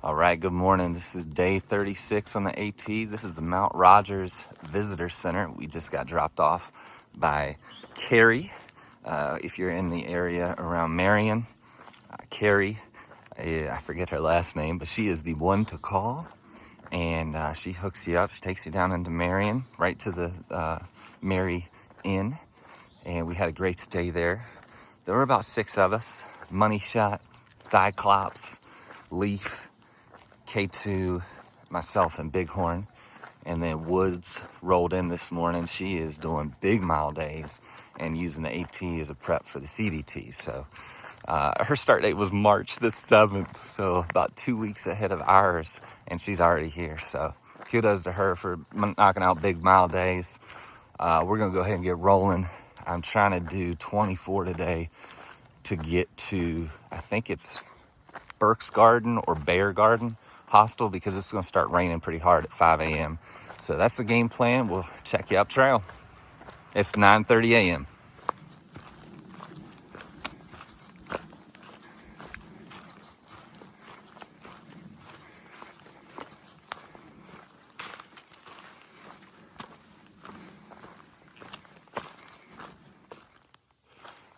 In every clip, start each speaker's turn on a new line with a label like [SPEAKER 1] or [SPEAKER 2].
[SPEAKER 1] All right, good morning. This is day 36 on the AT. This is the Mount Rogers Visitor Center. We just got dropped off by Carrie. If you're in the area around Marion, Carrie, I forget her last name, but she is the one to call. And she hooks you up. She takes you down into Marion, right to the Mary Inn. And we had a great stay there. There were about 6 of us. Money Shot, Cyclops, Leaf, K2, myself, and Bighorn. And then Woods rolled in this morning. She is doing big mile days and using the AT as a prep for the CDT. So her start date was March the 7th, so about 2 weeks ahead of ours, and she's already here. So kudos to her for knocking out big mile days. We're going to go ahead and get rolling. I'm trying to do 24 today to get to, I think it's Burke's Garden or Bear Garden Hostel, because it's going to start raining pretty hard at 5 a.m. So that's the game plan. We'll check you up trail. It's 9:30 a.m.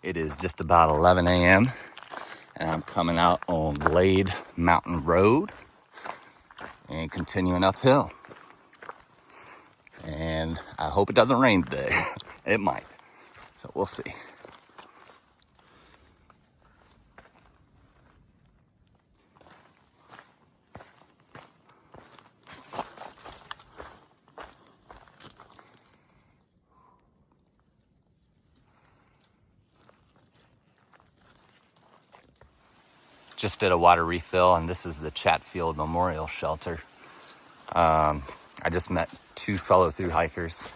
[SPEAKER 1] It is just about 11 a.m. and I'm coming out on Glade Mountain Road and continuing uphill. And I hope it doesn't rain today. It might. So we'll see. Just did a water refill, and this is the Chatfield Memorial Shelter. I just met 2 fellow thru hikers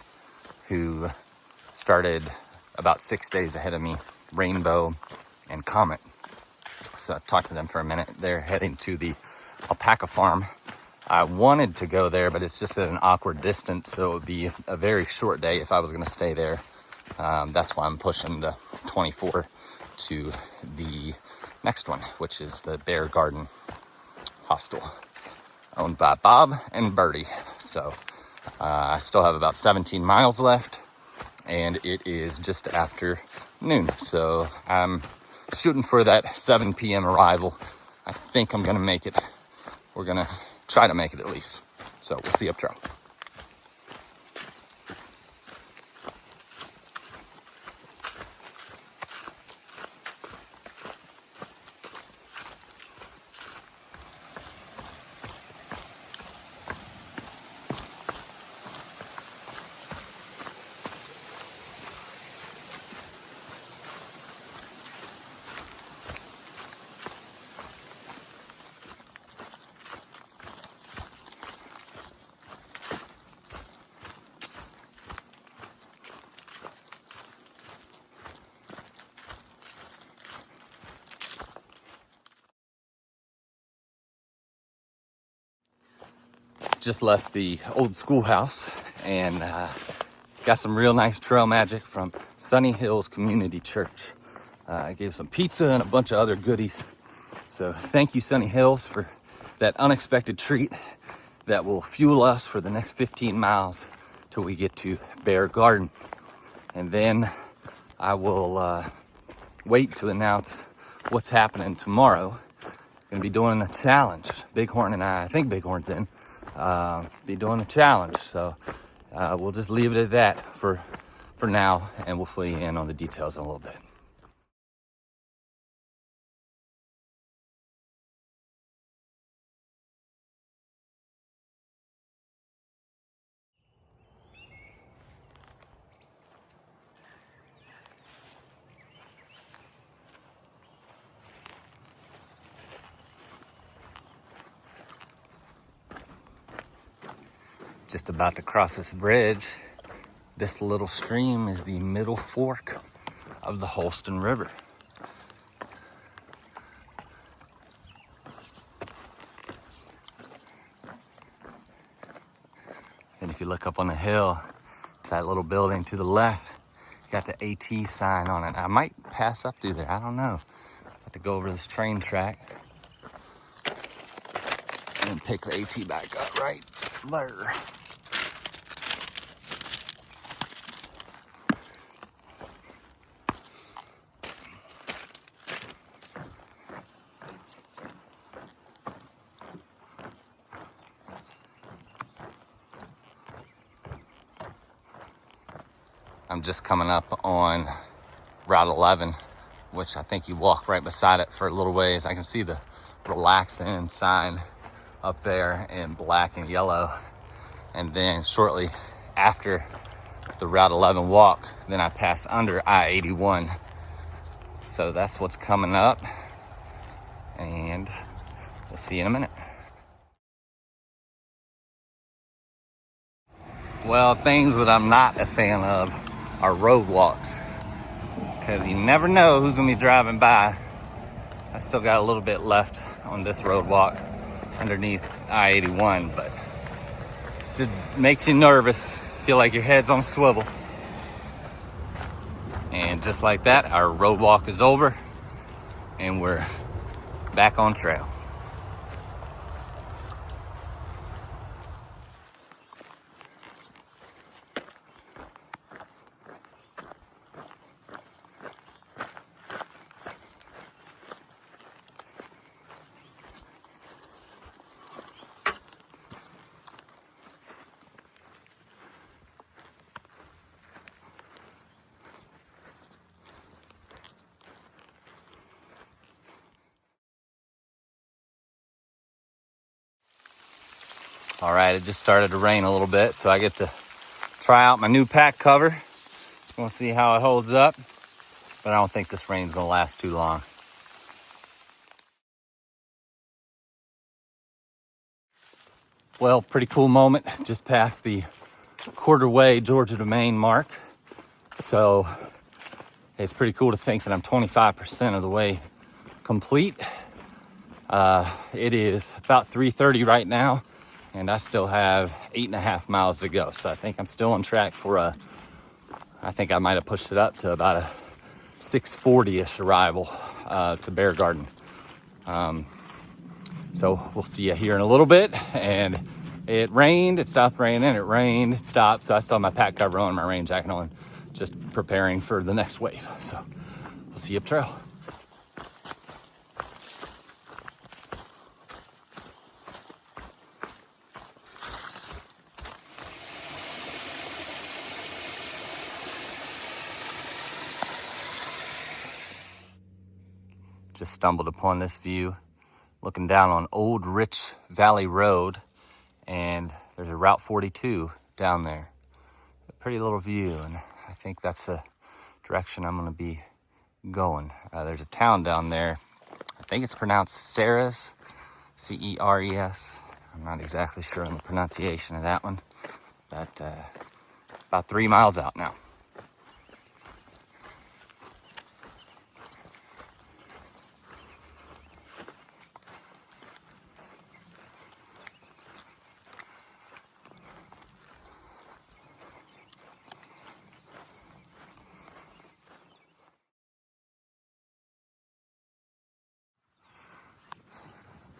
[SPEAKER 1] who started about 6 days ahead of me, Rainbow and Comet. So I talked to them for a minute. They're heading to the alpaca farm. I wanted to go there, but it's just at an awkward distance, so it would be a very short day if I was going to stay there. That's why I'm pushing the 24 to the next one, which is the Bear Garden Hostel, owned by Bob and Birdie. So I still have about 17 miles left, and it is just after noon. So I'm shooting for that 7 p.m. arrival. I think I'm going to make it. We're going to try to make it at least. So we'll see you up trail. Just left the old schoolhouse and got some real nice trail magic from Sunny Hills Community Church. I gave some pizza and a bunch of other goodies. So thank you, Sunny Hills, for that unexpected treat that will fuel us for the next 15 miles till we get to Bear Garden. And then I will wait to announce what's happening tomorrow. Gonna be doing a challenge. Bighorn and I think Bighorn's in, be doing a challenge. So we'll just leave it at that for now, and we'll fill you in on the details in a little bit. Just about to cross this bridge. This little stream is the middle fork of the Hostel River. And if you look up on the hill, it's that little building to the left. Got the AT sign on it. I might pass up through there. I don't know. I have to go over this train track. and pick the AT back up right there. I'm just coming up on Route 11, which I think you walk right beside it for a little ways. I can see the relax in sign up there in black and yellow. And then shortly after the Route 11 walk, then I passed under I-81. So that's what's coming up. And we'll see you in a minute. Well, things that I'm not a fan of are road walks, because you never know who's gonna be driving by. I still got a little bit left on this road walk underneath I-81, but just makes you nervous. Feel like your head's on a swivel. And just like that, our road walk is over and we're back on trail. All right, it just started to rain a little bit, so I get to try out my new pack cover. We'll see how it holds up, but I don't think this rain's gonna last too long. Well, pretty cool moment. Just past the quarter way Georgia to Maine mark. So it's pretty cool to think that I'm 25% of the way complete. It is about 3:30 right now, and I still have 8.5 miles to go. So I think I'm still on track for I think I might have pushed it up to about a 6:40-ish arrival to Bear Garden. So we'll see you here in a little bit. And it rained, it stopped raining, it rained, it stopped. So I still have my pack cover on, my rain jacket on, just preparing for the next wave. So we'll see you up trail. Just stumbled upon this view, looking down on Old Rich Valley Road, and there's a Route 42 down there. A pretty little view, and I think that's the direction I'm gonna be going. There's a town down there. I think it's pronounced Ceres, C-E-R-E-S. I'm not exactly sure on the pronunciation of that one, but about 3 miles out now.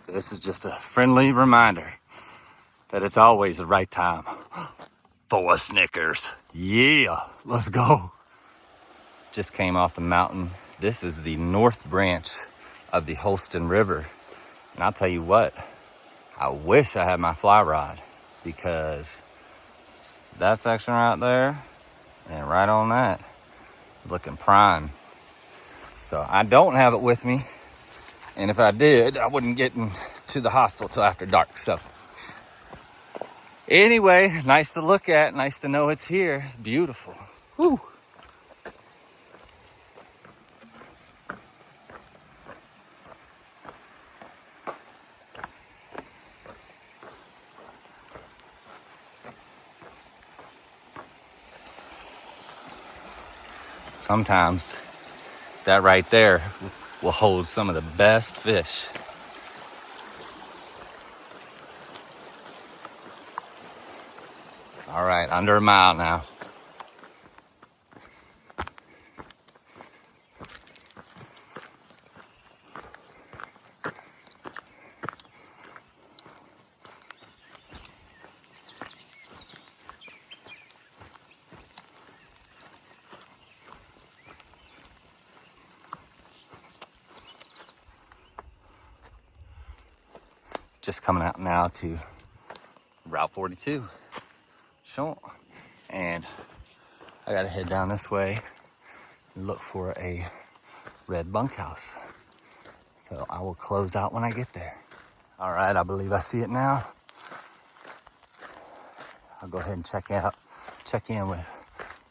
[SPEAKER 1] This is just a friendly reminder that it's always the right time for a Snickers. Yeah, let's go. Just came off the mountain. This is the north branch of the Hostel River. And I'll tell you what, I wish I had my fly rod, because that section right there and right on that is looking prime. So I don't have it with me. And if I did, I wouldn't get into the hostel till after dark. So anyway, nice to look at, nice to know it's here. It's beautiful. Whew. Sometimes that right there will hold some of the best fish. All right, under a mile now. just coming out now to Route 42. Sure. And I gotta head down this way and look for a red bunkhouse. So I will close out when I get there. All right, I believe I see it now. I'll go ahead and check in with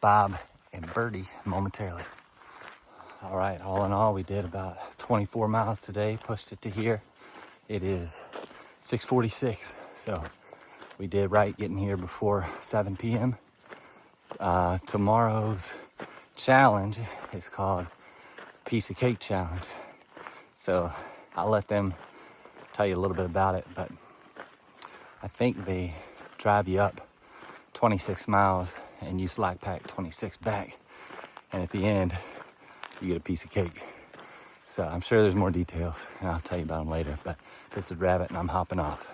[SPEAKER 1] Bob and Birdie momentarily. All right, all in all, we did about 24 miles today, pushed it to here. It is 6:46, so we did right getting here before 7 p.m. Tomorrow's challenge is called Piece of Cake Challenge. So I'll let them tell you a little bit about it, but I think they drive you up 26 miles and you slack pack 26 back. And at the end, you get a piece of cake. So I'm sure there's more details and I'll tell you about them later, but this is Rabbit and I'm hopping off.